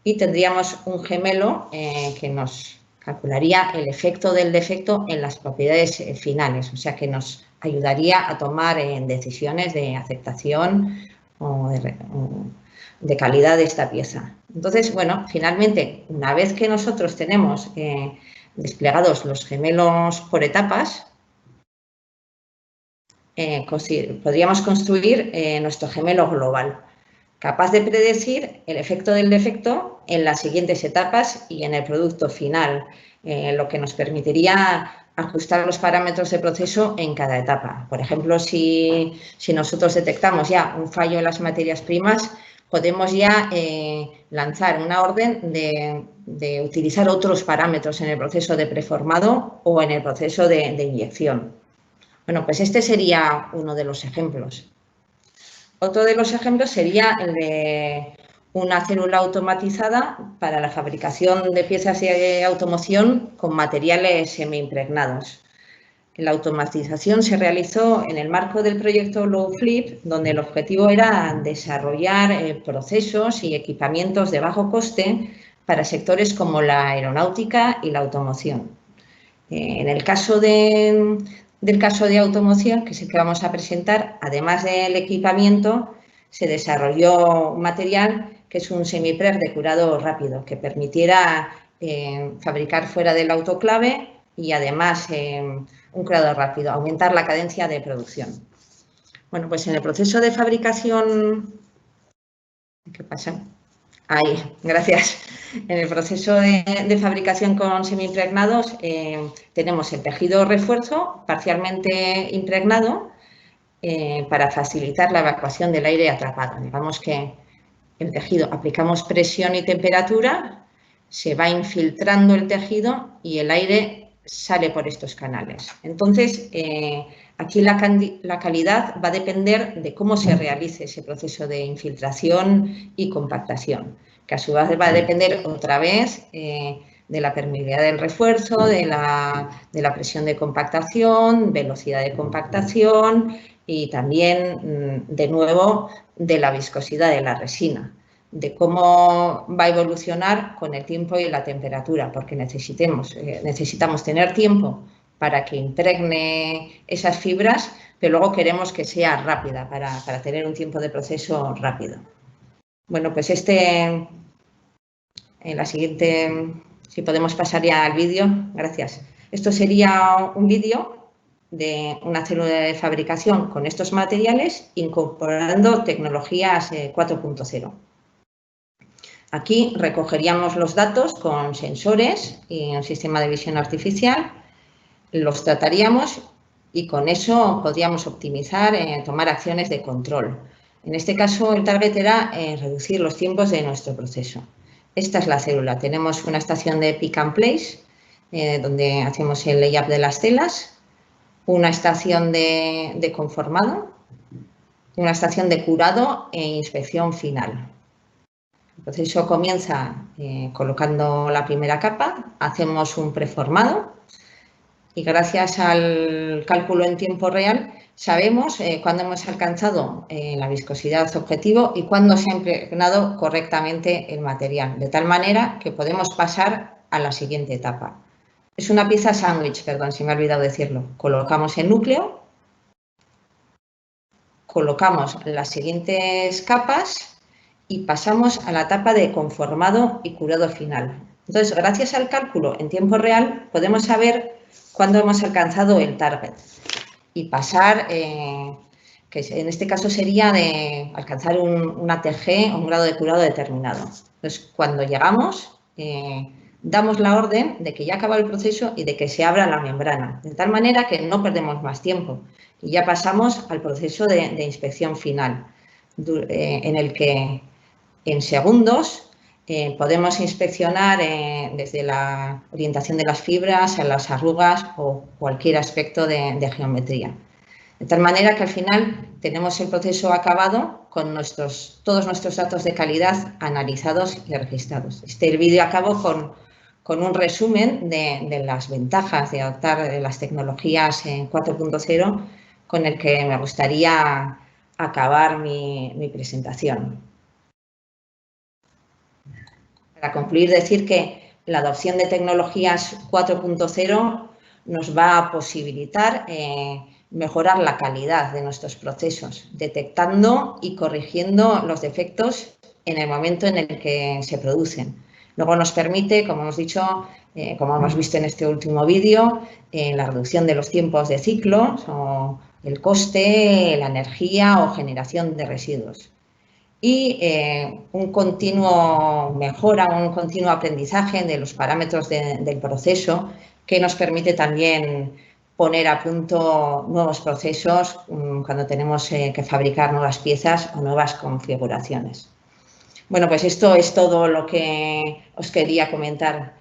Y tendríamos un gemelo que nos calcularía el efecto del defecto en las propiedades finales, o sea que nos ayudaría a tomar decisiones de aceptación o de calidad de esta pieza. Entonces, bueno, finalmente, una vez que nosotros tenemos desplegados los gemelos por etapas, podríamos construir nuestro gemelo global, capaz de predecir el efecto del defecto en las siguientes etapas y en el producto final, lo que nos permitiría ajustar los parámetros de proceso en cada etapa. Por ejemplo, si nosotros detectamos ya un fallo en las materias primas, podemos ya lanzar una orden de utilizar otros parámetros en el proceso de preformado o en el proceso de inyección. Bueno, pues este sería uno de los ejemplos. Otro de los ejemplos sería el de una célula automatizada para la fabricación de piezas de automoción con materiales semi-impregnados. La automatización se realizó en el marco del proyecto Low Flip, donde el objetivo era desarrollar procesos y equipamientos de bajo coste para sectores como la aeronáutica y la automoción. En el caso del caso de automoción, que es el que vamos a presentar, además del equipamiento, se desarrolló un material que es un semipreg de curado rápido, que permitiera fabricar fuera del autoclave y además un curado rápido, aumentar la cadencia de producción. Bueno, pues en el proceso de fabricación... ¿Qué pasa? Ahí, gracias. En el proceso de fabricación con semi-impregnados tenemos el tejido refuerzo parcialmente impregnado para facilitar la evacuación del aire atrapado. Digamos que el tejido, aplicamos presión y temperatura, se va infiltrando el tejido y el aire sale por estos canales. Entonces, aquí la calidad va a depender de cómo se realice ese proceso de infiltración y compactación, que a su vez va a depender otra vez de la permeabilidad del refuerzo, de la presión de compactación, velocidad de compactación y también, de nuevo, de la viscosidad de la resina, de cómo va a evolucionar con el tiempo y la temperatura, porque necesitamos tener tiempo para que impregne esas fibras, pero luego queremos que sea rápida para tener un tiempo de proceso rápido. Bueno, pues en la siguiente, si podemos pasar ya al vídeo, gracias. Esto sería un vídeo de una célula de fabricación con estos materiales incorporando tecnologías 4.0. Aquí recogeríamos los datos con sensores y un sistema de visión artificial, los trataríamos y con eso podríamos optimizar, tomar acciones de control. En este caso, el target era reducir los tiempos de nuestro proceso. Esta es la célula. Tenemos una estación de pick and place, donde hacemos el layup de las telas, una estación de conformado una estación de curado e inspección final. El proceso comienza colocando la primera capa, hacemos un preformado y gracias al cálculo en tiempo real sabemos cuándo hemos alcanzado la viscosidad objetivo y cuándo se ha impregnado correctamente el material, de tal manera que podemos pasar a la siguiente etapa. Es una pieza sándwich, perdón, si me he olvidado decirlo. Colocamos el núcleo, colocamos las siguientes capas y pasamos a la etapa de conformado y curado final. Entonces, gracias al cálculo en tiempo real, podemos saber cuándo hemos alcanzado el target y pasar, que en este caso sería de alcanzar un ATG o un grado de curado determinado. Entonces, cuando llegamos, damos la orden de que ya acaba el proceso y de que se abra la membrana, de tal manera que no perdemos más tiempo y ya pasamos al proceso de inspección final, en el que en segundos podemos inspeccionar desde la orientación de las fibras a las arrugas o cualquier aspecto de geometría. De tal manera que al final tenemos el proceso acabado con todos nuestros datos de calidad analizados y registrados. El vídeo acabo con un resumen de las ventajas de adoptar las tecnologías en 4.0 con el que me gustaría acabar mi presentación. Para concluir, decir que la adopción de tecnologías 4.0 nos va a posibilitar mejorar la calidad de nuestros procesos, detectando y corrigiendo los defectos en el momento en el que se producen. Luego nos permite, como hemos dicho, como hemos visto en este último vídeo, la reducción de los tiempos de ciclo, o el coste, la energía o generación de residuos. Y un continuo mejora, un continuo aprendizaje de los parámetros del proceso que nos permite también poner a punto nuevos procesos cuando tenemos que fabricar nuevas piezas o nuevas configuraciones. Bueno, pues esto es todo lo que os quería comentar.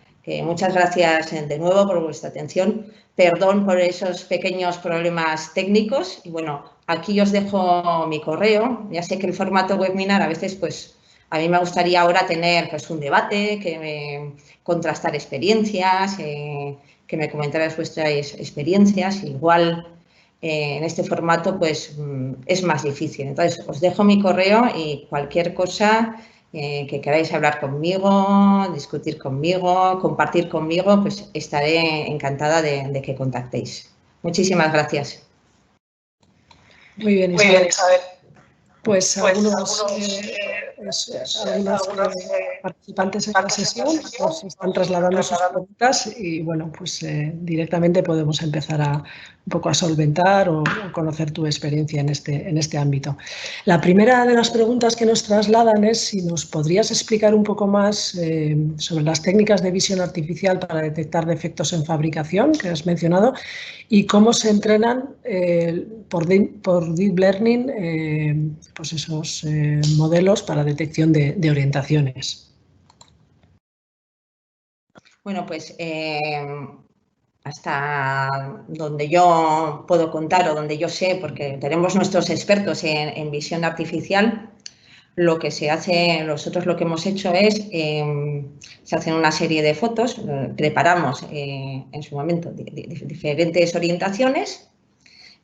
Muchas gracias de nuevo por vuestra atención. Perdón por esos pequeños problemas técnicos y bueno, aquí os dejo mi correo. Ya sé que el formato webinar a veces pues a mí me gustaría ahora tener pues un debate, contrastar experiencias, que me comentarais vuestras experiencias. Igual en este formato pues es más difícil. Entonces os dejo mi correo y cualquier cosa que queráis hablar conmigo, discutir conmigo, compartir conmigo, pues estaré encantada de que contactéis. Muchísimas gracias. Muy bien, Isabel. Pues algunos participantes en la sesión nos están trasladando sus preguntas y bueno, pues directamente podemos empezar un poco a solventar o conocer tu experiencia en este ámbito. La primera de las preguntas que nos trasladan es si nos podrías explicar un poco más sobre las técnicas de visión artificial para detectar defectos en fabricación que has mencionado y cómo se entrenan por Deep Learning pues esos modelos para detección de orientaciones. Bueno, pues hasta donde yo puedo contar o donde yo sé, porque tenemos nuestros expertos en visión artificial, lo que se hace, nosotros lo que hemos hecho es, se hacen una serie de fotos, preparamos en su momento diferentes orientaciones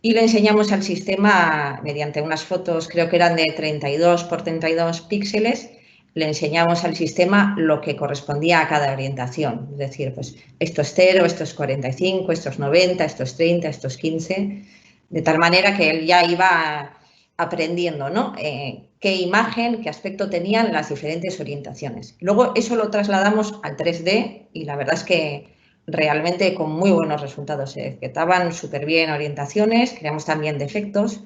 y le enseñamos al sistema mediante unas fotos, creo que eran de 32 por 32 píxeles, le enseñamos al sistema lo que correspondía a cada orientación. Es decir, pues esto es 0, esto es 45, esto es 90, esto es 30, esto es 15, de tal manera que él ya iba aprendiendo, ¿no? Qué imagen, qué aspecto tenían las diferentes orientaciones. Luego eso lo trasladamos al 3D y la verdad es que realmente con muy buenos resultados. Se detectaban súper bien orientaciones, creamos también defectos,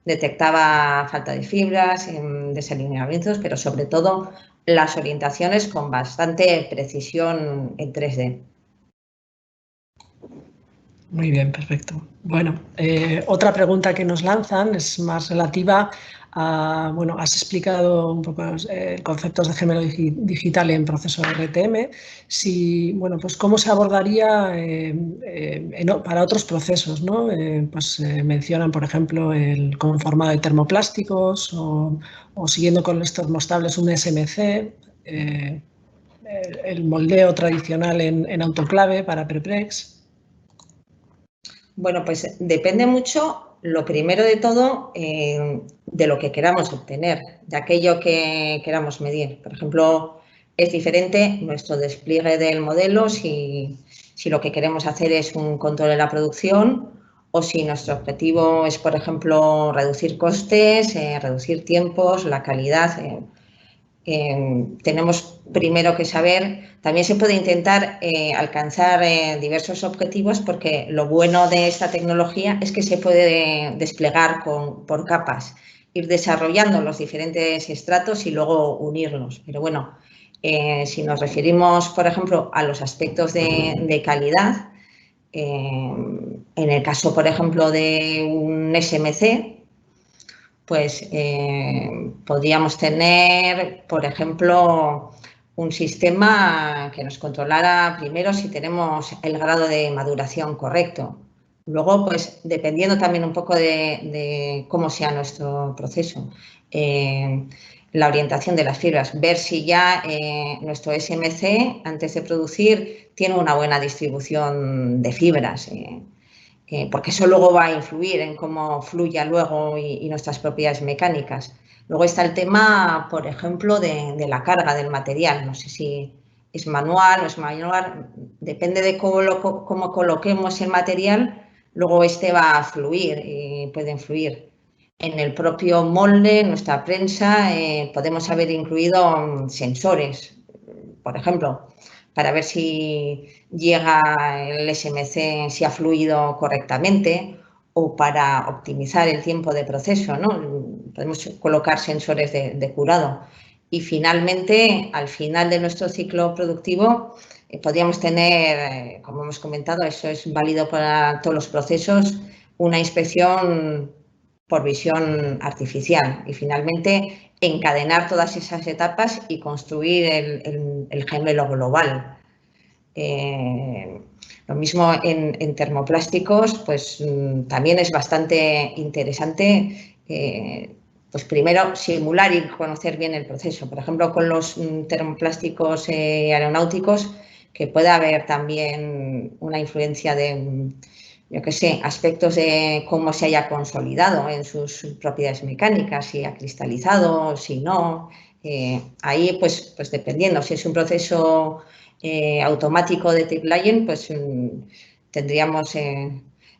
detectaba falta de fibras, desalineamientos, pero sobre todo las orientaciones con bastante precisión en 3D. Muy bien, perfecto. Bueno, otra pregunta que nos lanzan es más relativa Bueno, has explicado un poco conceptos de gemelo digital en proceso RTM. Bueno, pues cómo se abordaría para otros procesos, ¿no? Mencionan, por ejemplo, el conformado de termoplásticos o siguiendo con los termostables un SMC, el moldeo tradicional en autoclave para prepregs. Bueno, pues depende mucho, lo primero de todo, de lo que queramos obtener, de aquello que queramos medir. Por ejemplo, es diferente nuestro despliegue del modelo si lo que queremos hacer es un control de la producción o si nuestro objetivo es, por ejemplo, reducir costes, reducir tiempos, la calidad. Tenemos primero que saber, también se puede intentar alcanzar diversos objetivos porque lo bueno de esta tecnología es que se puede desplegar por capas, ir desarrollando los diferentes estratos y luego unirlos. Pero bueno, si nos referimos, por ejemplo, a los aspectos de calidad, en el caso, por ejemplo, de un SMC, pues podríamos tener, por ejemplo, un sistema que nos controlara primero si tenemos el grado de maduración correcto. Luego, pues dependiendo también un poco de cómo sea nuestro proceso, la orientación de las fibras, ver si ya nuestro SMC, antes de producir, tiene una buena distribución de fibras. Porque eso luego va a influir en cómo fluya luego y nuestras propiedades mecánicas. Luego está el tema, por ejemplo, de la carga del material. No sé si es manual o es manual, depende de cómo coloquemos el material, luego este va a fluir y puede influir. En el propio molde, nuestra prensa, podemos haber incluido sensores, por ejemplo, para ver si llega el SMC, si ha fluido correctamente, o para optimizar el tiempo de proceso, ¿no? Podemos colocar sensores de curado. Y finalmente, al final de nuestro ciclo productivo, podríamos tener, como hemos comentado, eso es válido para todos los procesos, una inspección por visión artificial y finalmente encadenar todas esas etapas y construir el gemelo global. Lo mismo en termoplásticos, pues también es bastante interesante, pues primero simular y conocer bien el proceso. Por ejemplo, con los termoplásticos aeronáuticos, que puede haber también una influencia de, yo qué sé, aspectos de cómo se haya consolidado en sus propiedades mecánicas, si ha cristalizado, si no. Ahí, pues dependiendo, si es un proceso automático de tape laying, pues tendríamos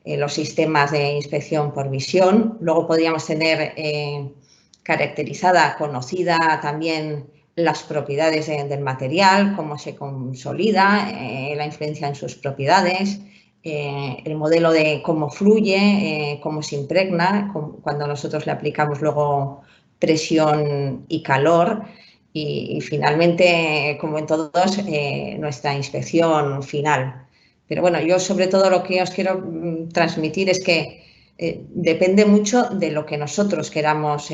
los sistemas de inspección por visión. Luego podríamos tener caracterizada, conocida también las propiedades del material, cómo se consolida, la influencia en sus propiedades, el modelo de cómo fluye, cómo se impregna, cuando nosotros le aplicamos luego presión y calor. Y finalmente, como en todos, nuestra inspección final. Pero bueno, yo sobre todo lo que os quiero transmitir es que depende mucho de lo que nosotros queramos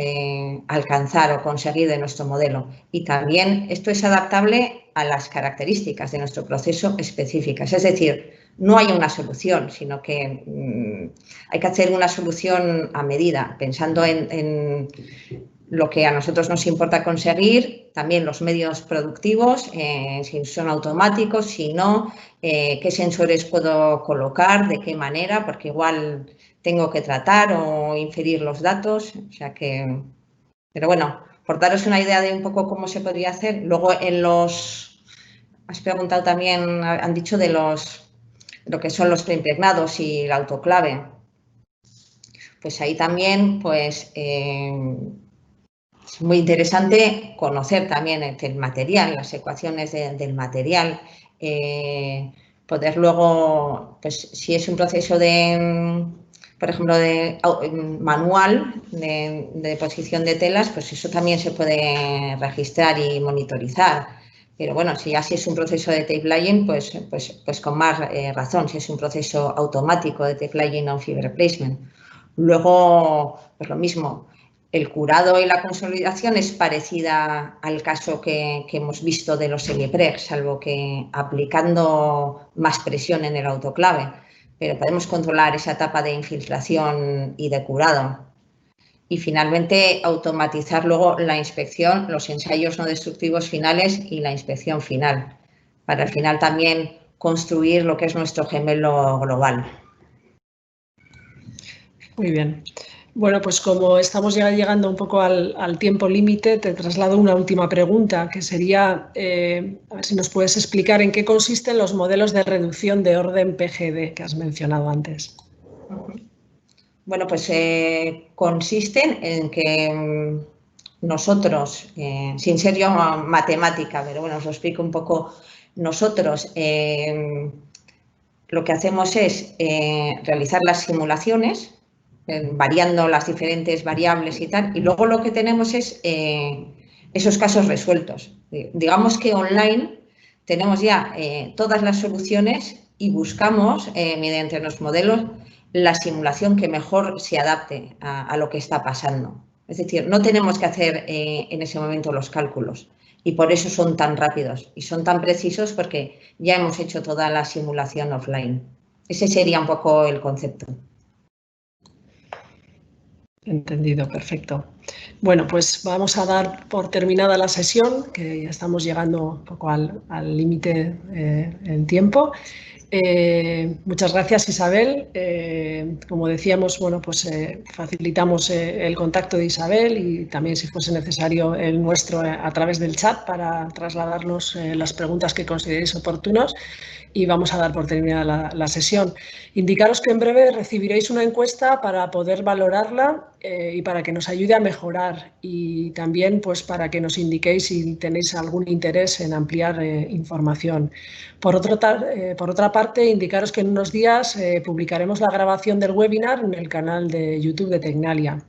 alcanzar o conseguir de nuestro modelo. Y también esto es adaptable a las características de nuestro proceso específicas. Es decir, no hay una solución, sino que hay que hacer una solución a medida, pensando en lo que a nosotros nos importa conseguir, también los medios productivos, si son automáticos, si no, qué sensores puedo colocar, de qué manera, porque igual tengo que tratar o inferir los datos, o sea que... Pero bueno, por daros una idea de un poco cómo se podría hacer. Luego en los... Has preguntado también, han dicho de lo que son los preimpregnados y el autoclave. Pues ahí también, pues... es muy interesante conocer también el material, las ecuaciones del material, poder luego, pues si es un proceso de, por ejemplo, de manual de deposición de telas, pues eso también se puede registrar y monitorizar. Pero bueno, si así es un proceso de tape laying, pues con más razón, si es un proceso automático de tape laying o fiber placement. Luego, pues lo mismo. El curado y la consolidación es parecida al caso que hemos visto de los semipregs, salvo que aplicando más presión en el autoclave, pero podemos controlar esa etapa de infiltración y de curado. Y finalmente automatizar luego la inspección, los ensayos no destructivos finales y la inspección final, para al final también construir lo que es nuestro gemelo global. Muy bien. Bueno, pues como estamos ya llegando un poco al tiempo límite, te traslado una última pregunta, que sería, a ver si nos puedes explicar en qué consisten los modelos de reducción de orden PGD que has mencionado antes. Bueno, pues consisten en que nosotros, sin ser yo matemática, pero bueno, os lo explico un poco, nosotros lo que hacemos es realizar las simulaciones, variando las diferentes variables y tal, y luego lo que tenemos es esos casos resueltos. Digamos que online tenemos ya todas las soluciones y buscamos, mediante los modelos, la simulación que mejor se adapte a lo que está pasando. Es decir, no tenemos que hacer en ese momento los cálculos y por eso son tan rápidos y son tan precisos porque ya hemos hecho toda la simulación offline. Ese sería un poco el concepto. Entendido, perfecto. Bueno, pues vamos a dar por terminada la sesión, que ya estamos llegando un poco al límite en tiempo. Muchas gracias, Isabel. Como decíamos, bueno, pues facilitamos el contacto de Isabel y también, si fuese necesario, el nuestro a través del chat para trasladarnos las preguntas que consideréis oportunos. Y vamos a dar por terminada la sesión. Indicaros que en breve recibiréis una encuesta para poder valorarla y para que nos ayude a mejorar, y también pues para que nos indiquéis si tenéis algún interés en ampliar información. Por otra parte, indicaros que en unos días publicaremos la grabación del webinar en el canal de YouTube de Tecnalia.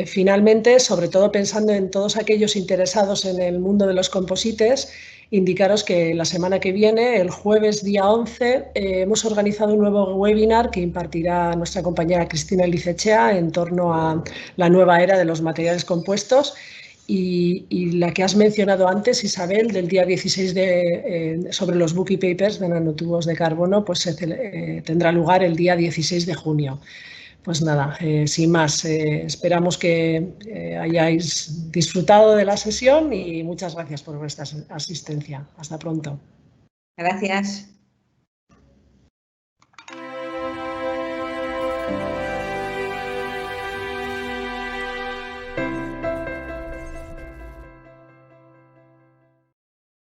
Finalmente, sobre todo pensando en todos aquellos interesados en el mundo de los composites, indicaros que la semana que viene, el jueves día 11, hemos organizado un nuevo webinar que impartirá nuestra compañera Cristina Licechea en torno a la nueva era de los materiales compuestos, y la que has mencionado antes, Isabel, del día 16 sobre los Bucky Papers de nanotubos de carbono, pues tendrá lugar el día 16 de junio. Pues nada, sin más, esperamos que hayáis disfrutado de la sesión y muchas gracias por vuestra asistencia. Hasta pronto. Gracias.